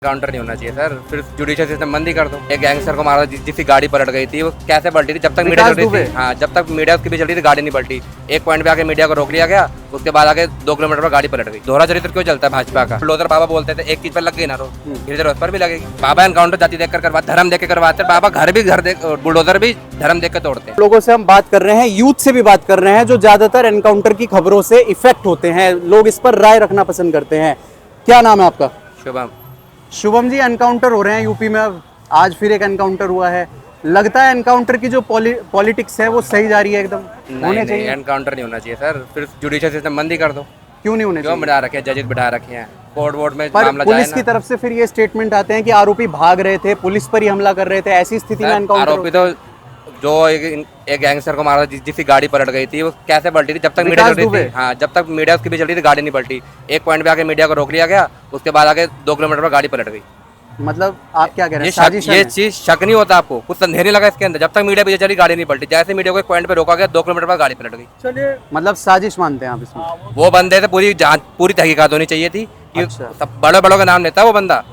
Counter नहीं होना चाहिए सर, फिर जुडिशियल सिस्टम बंद ही कर दो। एक गैंगस्टर को मारा जिसकी गाड़ी पलट गई थी, वो कैसे पलटी थी? जब तक मीडिया चल रही थी, हाँ जब तक मीडिया उसकी भी चल रही थी गाड़ी नहीं पलटी। एक पॉइंट पे आके मीडिया को रोक लिया गया, उसके बाद आगे 2 किलोमीटर पर गाड़ी पलट गई। दोहरा चरित्र क्यों चलता है भाजपा का? बुलडोजर बाबा बोलते थे एक चीज पर लग गई ना रो, धीरे धीरे उस पर भी लगेगी। बाबा एनकाउंटर जाति देख कर करवाते, धर्म देख के करवाते, बाबा घर भी घर देख, बुलडोजर भी धर्म देख के तोड़ते हैं। लोगों से हम बात कर रहे हैं, यूथ से भी बात कर रहे हैं, जो ज्यादातर एनकाउंटर की खबरों से इफेक्ट होते हैं। लोग इस पर राय रखना पसंद करते हैं। क्या नाम है आपका? शुभम। शुभम जी, एनकाउंटर हो रहे हैं यूपी में, अब आज फिर एक एनकाउंटर हुआ है। लगता है एनकाउंटर की जो पॉलिटिक्स है वो सही जा रही है एकदम? होने चाहिए? एनकाउंटर नहीं होना चाहिए सर, फिर जुडिशियल सिस्टम बंद ही कर दो। क्यों नहीं होने क्यों चाहिए? बिठा रखे हैं, जजेस बिठा रखे हैं, कोर्ट वोर्ट में पर मामला जाए पुलिस की ना। तरफ से फिर ये स्टेटमेंट आते हैं कि आरोपी भाग रहे थे, पुलिस पर ही हमला कर रहे थे, ऐसी स्थिति में एनकाउंटर आरोपी तो जो एक गैंगस्टर को मारा जिसकी गाड़ी पलट गई थी, वो कैसे पलटी थी? जब तक मीडिया चल रही थी, हाँ जब तक मीडिया उसकी भी चल रही थी गाड़ी नहीं पलटी। एक पॉइंट पे आके मीडिया को रोक लिया गया, उसके बाद आगे 2 किलोमीटर पर गाड़ी पलट गई। मतलब आप क्या कह रहे हैं? ये चीज शक नहीं होता आपको? कुछ संदेह नहीं लगा इसके अंदर? जब तक मीडिया पीछे चली गाड़ी नहीं पलटी, जैसे मीडिया को एक पॉइंट पे रोका गया 2 किलोमीटर पर गाड़ी पलट गई। चलिए, मतलब साजिश मानते हैं आप इसमें? वो बंदे से पूरी जांच, पूरी तहकीकात होनी चाहिए थी कि अच्छा। सब बड़े बड़ों का नाम लेता है वो बंदा,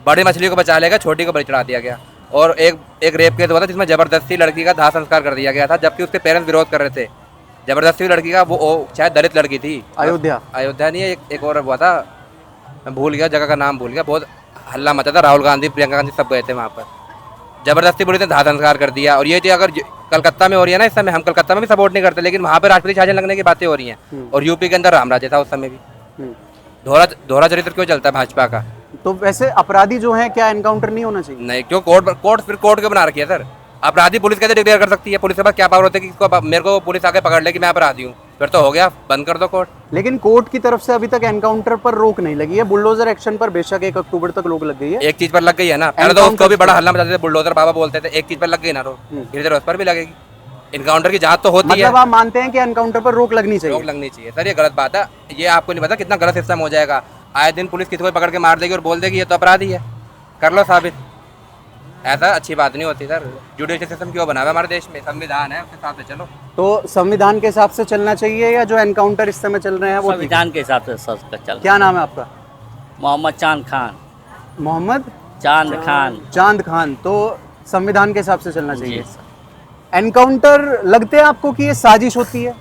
बड़ी मछली को बचा लेगा, छोटी को बलि चढ़ा दिया गया। और एक रेप केस हुआ था जिसमें जबरदस्ती लड़की का दाह संस्कार कर दिया गया था, जबकि उसके पेरेंट्स विरोध कर रहे थे। जबरदस्ती लड़की का, वो शायद दलित लड़की थी। अयोध्या नहीं है, एक और हुआ था, मैं भूल गया, जगह का नाम भूल गया। बहुत हल्ला मचा था, राहुल गांधी, प्रियंका गांधी सब गए थे वहाँ पर। जबरदस्ती पुलिस ने दाह संस्कार कर दिया। और ये चीज अगर कलकत्ता में हो रही है ना इस समय, हम कलकत्ता में भी सपोर्ट नहीं करते, लेकिन वहाँ पे राष्ट्रपति शासन लगने की बातें हो रही हैं। और यूपी के अंदर राम राज्य था उस समय भी। दोहरा चरित्र क्यों चलता है भाजपा का? तो वैसे अपराधी जो हैं, क्या एनकाउंटर नहीं होना चाहिए? नहीं, क्यों? कोर्ट क्यों बना रखी है सर? अपराधी पुलिस कैसे डिक्लेयर कर सकती है? पुलिस के पास क्या पावर होता है कि मेरे को पुलिस आके पकड़ ले कि मैं अपराधी हूँ? फिर तो हो गया, बंद कर दो कोर्ट। लेकिन कोर्ट की तरफ से अभी तक एनकाउंटर पर रोक नहीं लगी है। बुलडोजर एक्शन पर बेशक 1 अक्टूबर तक रोक लग गई है। एक चीज पर लग गई है ना, पहले तो उसको भी बड़ा हल्ला मचाते थे, बुलडोजर बाबा बोलते थे, एक चीज पर लग गई ना रो, धीरे धीरे उस पर भी लगेगी। इनकाउंटर की जांच तो होती है। मतलब आप मानते हैं कि एनकाउंटर पर रोक लगनी चाहिए? रोक लगनी चाहिए सर, ये गलत बात है। ये आपको नहीं पता कितना गलत सिस्टम हो जाएगा। आए दिन पुलिस किसी को पकड़ के मार देगी और बोल देगी ये तो अपराधी है, कर लो साबित। ऐसा अच्छी बात नहीं होती सर। जुडिशियल सिस्टम क्यों बना हुआ है हमारे देश में? संविधान है, उसके हिसाब से चलो। तो संविधान के हिसाब से चलना चाहिए या जो एनकाउंटर इस समय चल रहे हैं वो? संविधान के हिसाब से सबका चल। क्या नाम है आपका? मोहम्मद चांद खान। मोहम्मद चांद खान। तो संविधान के हिसाब से चलना चाहिए। जी सर। एनकाउंटर लगते हैं आपको कि ये साजिश होती है,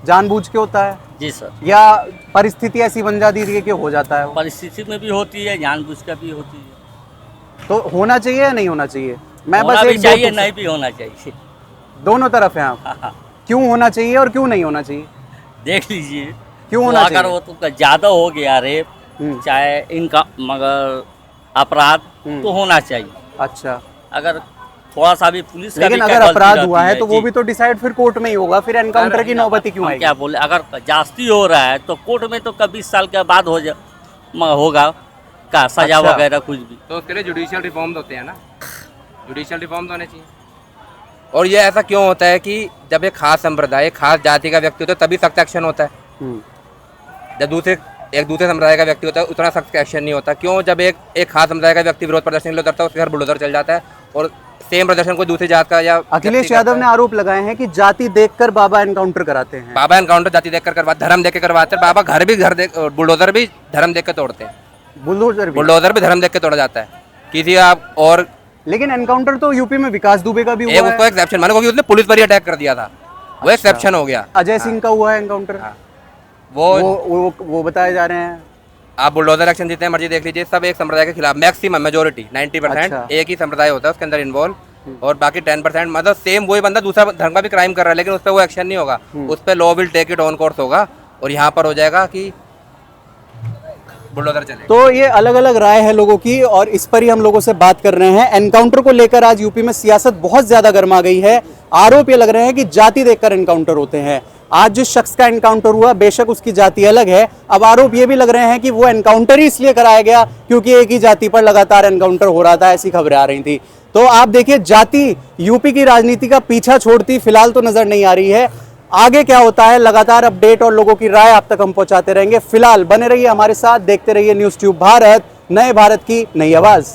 जानबूझ के होता है, जी सर। या परिस्थिति ऐसी बन जाती है कि हो जाता है वो? परिस्थिति में भी होती है, जानबूझ कर भी होती है। तो होना चाहिए या नहीं होना चाहिए? मैं होना बस भी एक चाहिए, नहीं भी होना चाहिए। दोनों तरफ हैं आप। क्यों होना चाहिए और क्यों नहीं होना चाहिए? देख लीजिए, क्यों होना अगर वो तो ज्यादा हो गया रेप, चाहे इनका मगर अपराध, तो होना चाहिए। अच्छा, अगर थोड़ा सा भी पुलिस का लेकिन भी अगर क्या अपराध गलती हुआ है रहती तो वो भी तो डिसाइड फिर कोर्ट में ही होगा, फिर एनकाउंटर की नौबती क्यों हम आएगी? क्या बोले, अगर जास्ती हो रहा है तो कोर्ट में तो कभी 20 साल के बाद होगा का सजा अच्छा। वगैरह कुछ भी। तो उसके लिए जुडिशियल रिफॉर्म होते हैं ना, जुडिशियल रिफॉर्म होने चाहिए। और ये ऐसा क्यों होता है कि जब एक खास संप्रदाय, खास जाति का व्यक्ति होता है तभी सख्त एक्शन होता है, जब एक दूसरे समुदाय का व्यक्ति होता है उतना सख्त एक्शन नहीं होता? क्यों? जब एक खास समुदाय का व्यक्ति विरोध प्रदर्शन के लिए उतरता है, उसके घर बुलडोजर चल जाता है, और सेम प्रदर्शन कोई दूसरी जात का या अखिलेश यादव ने आरोप लगाए हैं कि जाति देखकर बाबा एनकाउंटर कराते हैं। बाबा एनकाउंटर जाति देखकर करवाते, धर्म देख के करवाते हैं। बाबा घर भी घर देख, बुलडोजर भी धर्म देख के तोड़ते हैं। बुलडोजर भी धर्म देख के तोड़ा जाता है किसी आप और। लेकिन एनकाउंटर तो यूपी में विकास दुबे का भी हुआ है। उसको एक्सेप्शन मानो क्योंकि उसने पुलिस पर ही अटैक कर दिया था, वो एक्सेप्शन हो गया। अजय सिंह का हुआ है एनकाउंटर, वो बताए जा रहे हैं। आप बुलडोजर एक्शन जितने मर्जी देख लीजिए, सब एक संप्रदाय के खिलाफ, मैक्सिमम मेजोरिटी 90% एक ही संप्रदाय होता है उसके अंदर इन्वॉल्व, और बाकी 10% मतलब सेम वही बंदा दूसरा धर्म का भी क्राइम कर रहा है, लेकिन उस पर वो एक्शन नहीं होगा, उस पर law will take it on course होगा, और यहाँ पर हो जाएगा कि बुलडोजर चलेगा। तो ये अलग अलग राय है लोगों की, और इस पर ही हम लोगों से बात कर रहे हैं। एनकाउंटर को लेकर आज यूपी में सियासत बहुत ज्यादा गर्मा गई है। आरोप ये लग रहे हैं कि जाति देखकर एनकाउंटर होते हैं। आज जिस शख्स का एनकाउंटर हुआ, बेशक उसकी जाति अलग है, अब आरोप ये भी लग रहे हैं कि वो एनकाउंटर ही इसलिए कराया गया क्योंकि एक ही जाति पर लगातार एनकाउंटर हो रहा था, ऐसी खबरें आ रही थी। तो आप देखिए, जाति यूपी की राजनीति का पीछा छोड़ती फिलहाल तो नजर नहीं आ रही है। आगे क्या होता है, लगातार अपडेट और लोगों की राय आप तक हम पहुंचाते रहेंगे। फिलहाल बने रहिए हमारे साथ, देखते रहिए न्यूज़ ट्यूब भारत, नए भारत की नई आवाज।